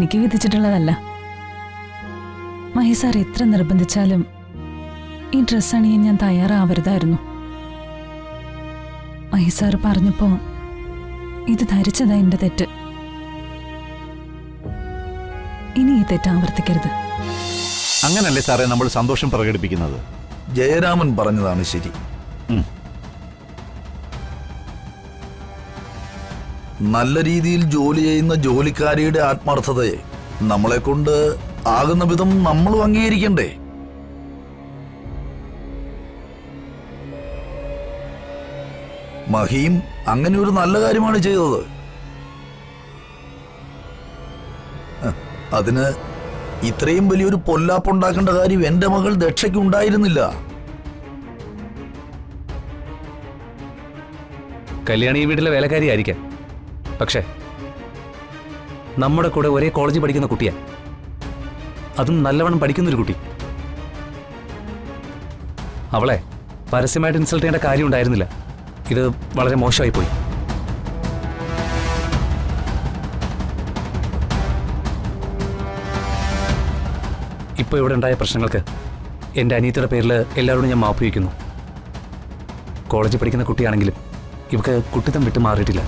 എനിക്ക് വിധിച്ചിട്ടുള്ളതല്ല. മഹിസാർ എത്ര നിർബന്ധിച്ചാലും ഈ ഡ്രസ് അണിയാൻ ഞാൻ തയ്യാറാവരുതായിരുന്നു. മഹിസാർ പറഞ്ഞപ്പോ ഇത് ധരിച്ചതാ എന്റെ തെറ്റ്. ഇനി ഈ തെറ്റ് ആവർത്തിക്കരുത്. അങ്ങനല്ലേ സാറേ നമ്മൾ സന്തോഷം പ്രകടിപ്പിക്കുന്നത്? ജയരാമൻ പറഞ്ഞതാണ് ശരി. നല്ല രീതിയിൽ ജോലി ചെയ്യുന്ന ജോലിക്കാരിയുടെ ആത്മാർത്ഥതയെ നമ്മളെ കൊണ്ട് ആകുന്ന വിധം നമ്മളും അംഗീകരിക്കണ്ടേ? മഹിയും അങ്ങനെ ഒരു നല്ല കാര്യമാണ് ചെയ്തത്. അതിന് ഇത്രയും വലിയൊരു പൊല്ലാപ്പുണ്ടാക്കേണ്ട കാര്യം എന്റെ മകൾ ദക്ഷയ്ക്ക് ഉണ്ടായിരുന്നില്ല. കല്യാണി ഈ വീട്ടിലെ വേലക്കാരിയായിരിക്കാം, പക്ഷേ നമ്മുടെ കൂടെ ഒരേ കോളേജിൽ പഠിക്കുന്ന കുട്ടിയാ. അതും നല്ലവണ്ണം പഠിക്കുന്നൊരു കുട്ടി. അവളെ പരസ്യമായിട്ട് ഇൻസൾട്ട് ചെയ്യേണ്ട കാര്യം ഉണ്ടായിരുന്നില്ല. ഇത് വളരെ മോശമായി പോയി. ഇപ്പോൾ ഇവിടെ ഉണ്ടായ പ്രശ്നങ്ങൾക്ക് എൻ്റെ അനിയത്തിയുടെ പേരിൽ എല്ലാവരോടും ഞാൻ മാപ്പ് ചോദിക്കുന്നു. കോളേജിൽ പഠിക്കുന്ന കുട്ടിയാണെങ്കിലും ഇവക്ക് കുട്ടിത്തം വിട്ട് മാറിയിട്ടില്ല.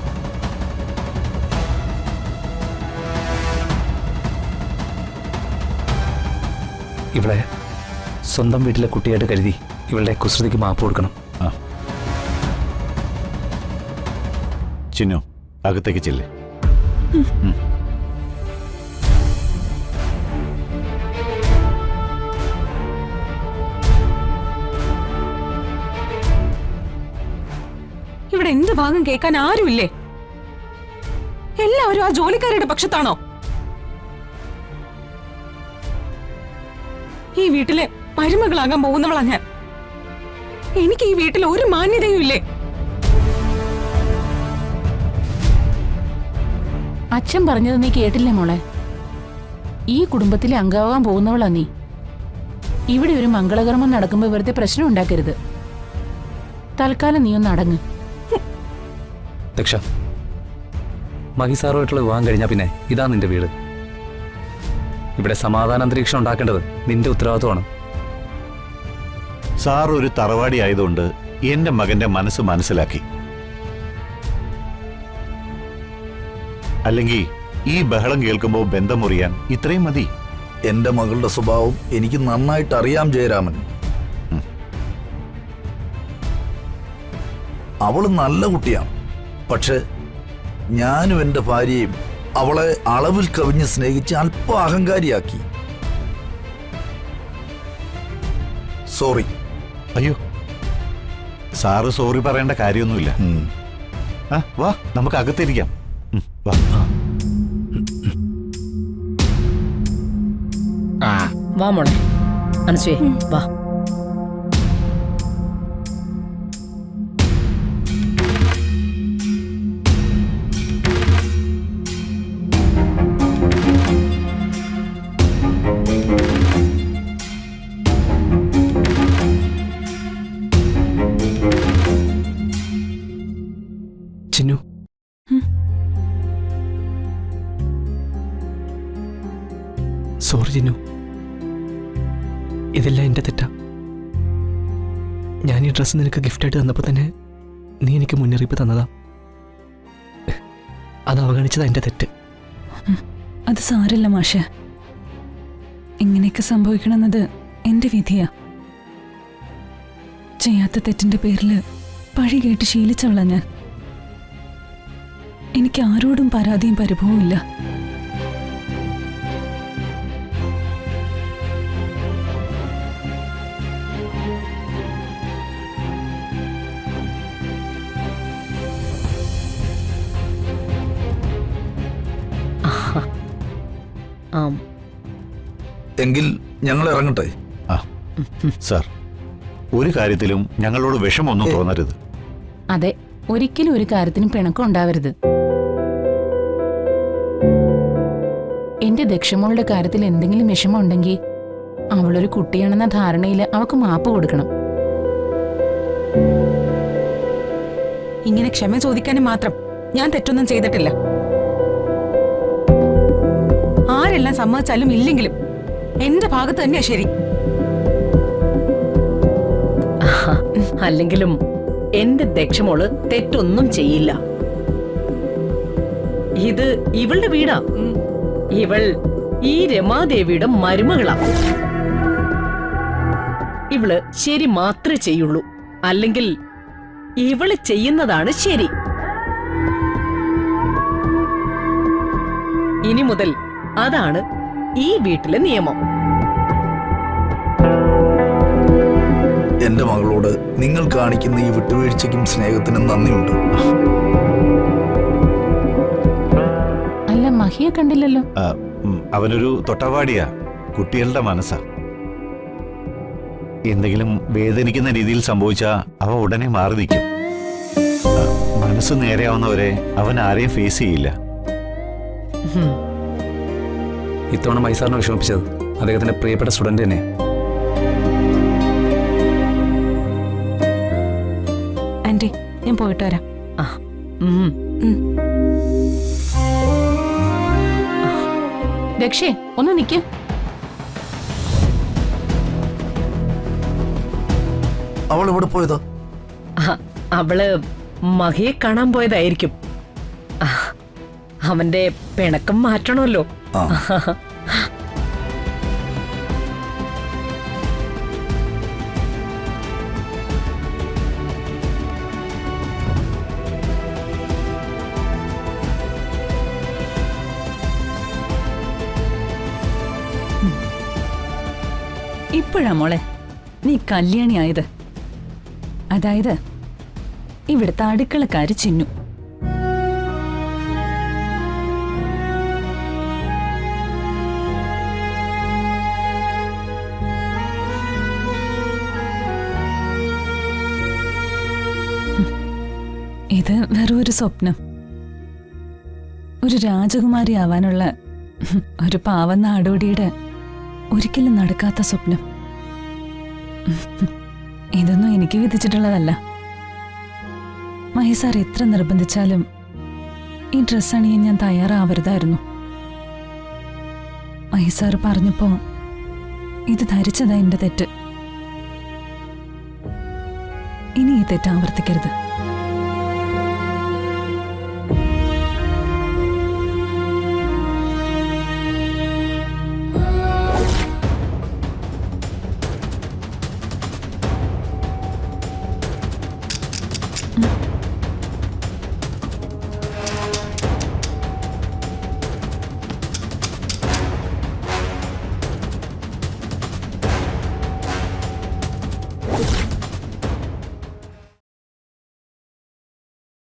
ഇവളെ സ്വന്തം വീട്ടിലെ കുട്ടിയായിട്ട് കരുതി ഇവളുടെ കുസൃതിക്ക് മാപ്പ് കൊടുക്കണം. ചിന്നു, അകത്തേക്ക് ചെല്ലേ. ഇവിടെ എന്ത് ഭാഗം കേൾക്കാൻ ആരുമില്ലേ? എല്ലാവരും ആ ജോലിക്കാരുടെ പക്ഷത്താണോ? ഈ വീട്ടിലെ മരുമകളാകാൻ പോകുന്നവളാ ഞാൻ. എനിക്ക് ഈ വീട്ടിൽ ഒരു മാന്യതയും ഇല്ലേ? അച്ഛൻ പറഞ്ഞത് നീ കേട്ടില്ലേ മോളെ? ഈ കുടുംബത്തിലെ അംഗമാകാൻ പോകുന്നവളാ നീ. ഇവിടെ ഒരു മംഗളകർമ്മം നടക്കുമ്പോൾ വെറുതെ പ്രശ്നം ഉണ്ടാക്കരുത്. തൽക്കാലം നീ ഒന്ന് അടങ്ങ്. ദക്ഷ, മഹിസാറുമായിട്ടുള്ള വിവാഹം കഴിഞ്ഞാൽ പിന്നെ ഇതാ നിന്റെ വീട്. ഇവിടെ സമാധാന അന്തരീക്ഷം ഉണ്ടാക്കേണ്ടത് നിന്റെ ഉത്തരവാദിത്വമാണ്. സാർ ഒരു തറവാടി ആയതുകൊണ്ട് എന്റെ മകന്റെ മനസ്സ് മനസ്സിലാക്കി. അല്ലെങ്കിൽ ഈ ബഹളം കേൾക്കുമ്പോൾ ബന്ധം മുറിയാൻ ഇത്രയും മതി. എന്റെ മകളുടെ സ്വഭാവം എനിക്ക് നന്നായിട്ട് അറിയാം ജയരാമൻ. അവള് നല്ല കുട്ടിയാണ്. പക്ഷെ ഞാനും എന്റെ ഭാര്യയും അവളെ അളവിൽ കവിഞ്ഞ് സ്നേഹിച്ച് അല്പം അഹങ്കാരിയാക്കി. സോറി. അയ്യോ, സാറ് സോറി പറയേണ്ട കാര്യമൊന്നുമില്ല. വാ, നമുക്ക് അകത്തിരിക്കാം. വാ. വാ മോളെ, മനസ്സേ വാ. ചിന്നു, സോറി ചിന്നു, ഇതെല്ലാം എൻ്റെ തെറ്റാ. ഞാൻ ഈ ഡ്രസ്സ് നിനക്ക് ഗിഫ്റ്റായിട്ട് തന്നപ്പോൾ തന്നെ നീ എനിക്ക് മുന്നറിയിപ്പ് തന്നതാ. അത് അവഗണിച്ചതാ എൻ്റെ തെറ്റ്. അത് സാരല്ല മാഷെ. ഇങ്ങനെയൊക്കെ സംഭവിക്കണമെന്നത് എന്റെ വിധിയാ. ചെയ്യാത്ത തെറ്റിന്റെ പേരില് പഴി കേട്ട് ശീലിച്ചവളാ ഞാൻ. എനിക്ക് ആരോടും പരാതിയും പരിഭവവും ഇല്ല. എങ്കിൽ ഞങ്ങൾ ഇറങ്ങട്ടെ. സാർ, ഒരു കാര്യത്തിലും ഞങ്ങളോട് വിഷമൊന്നും തോന്നരുത്. അതെ, ഒരിക്കലും ഒരു കാര്യത്തിനും പിണക്കം ഉണ്ടാവരുത്. എന്റെ ദക്ഷമോളുടെ കാര്യത്തിൽ എന്തെങ്കിലും വിഷമം ഉണ്ടെങ്കിൽ അവളൊരു കുട്ടിയാണെന്ന ധാരണയിൽ അവൾക്ക് മാപ്പ് കൊടുക്കണം. ഇങ്ങനെ ക്ഷമ ചോദിക്കാനും മാത്രം ഞാൻ തെറ്റൊന്നും ചെയ്തിട്ടില്ല. ചെല്ലാൻ സമ്മതിച്ചാലും ഇല്ലെങ്കിലും എന്റെ ഭാഗത്ത് തന്നെയാ ശരി. അല്ലെങ്കിലും എന്റെ ദക്ഷമോള് തെറ്റൊന്നും ചെയ്യില്ല. ഇത് ഇവളുടെ വീടാ. ഇവൾ ഈ രമാദേവിയുടെ മരുമകളാ. ഇവള് ശരി മാത്രമേ ചെയ്യുള്ളൂ. അല്ലെങ്കിൽ ഇവള് ചെയ്യുന്നതാണ് ശരി. ഇനി മുതൽ അതാണ് ഈ വീട്ടിലെ നിയമം. എന്റെ മകളോട് നിങ്ങൾ കാണിക്കുന്ന ഈ വിട്ടുവീഴ്ചയ്ക്കും സ്നേഹത്തിനും നന്ദിയുണ്ട്. അല്ല, മഹിയെ കണ്ടില്ലല്ലോ. അവനൊരു തൊട്ടവാടിയാ, കുട്ടികളുടെ മനസ്സാ. എന്തെങ്കിലും വേദനിക്കുന്ന രീതിയിൽ സംഭവിച്ചാ അവ ഉടനെ മാറി നിൽക്കും. മനസ്സ് നേരെയാവുന്നവരെ അവൻ ആരെയും ഫേസ് ചെയ്യില്ല. ഇത്തവണ മൈസാറിനെ വിഷമിപ്പിച്ചത് അദ്ദേഹത്തിന്റെ പ്രിയപ്പെട്ട സ്റ്റുഡന്റ് തന്നെ. ആന്റി, ഞാൻ പോയിട്ട് വരാം. ദക്ഷേ, ഒന്ന് നിക്ക്. അവൾ എവിടെ പോയതാ? അവള് മഹിയെ കാണാൻ പോയതായിരിക്കും. അവന്റെ പിണക്കം മാറ്റണമല്ലോ. ആ. ഇപ്പോഴാ മോളെ നീ കല്യാണി ആയത്. അതായത് ഇവിടുത്തെ അടുക്കളക്കാര് ചിന്നു. ഇത് വെറും ഒരു സ്വപ്നം. ഒരു രാജകുമാരി ആവാനുള്ള ഒരു പാവം നാടോടിയുടെ ഒരിക്കലും നടക്കാത്ത സ്വപ്നം. ഇതൊന്നും എനിക്ക് വിധിച്ചിട്ടുള്ളതല്ല. മഹിസാർ എത്ര നിർബന്ധിച്ചാലും ഈ ഡ്രസ്സ് അണിയാൻ ഞാൻ തയ്യാറാവരുതായിരുന്നു. മഹിസാർ പറഞ്ഞപ്പോ ഇത് ധരിച്ചതാ എന്റെ തെറ്റ്. ഇനി ഈ തെറ്റ് ആവർത്തിക്കരുത്.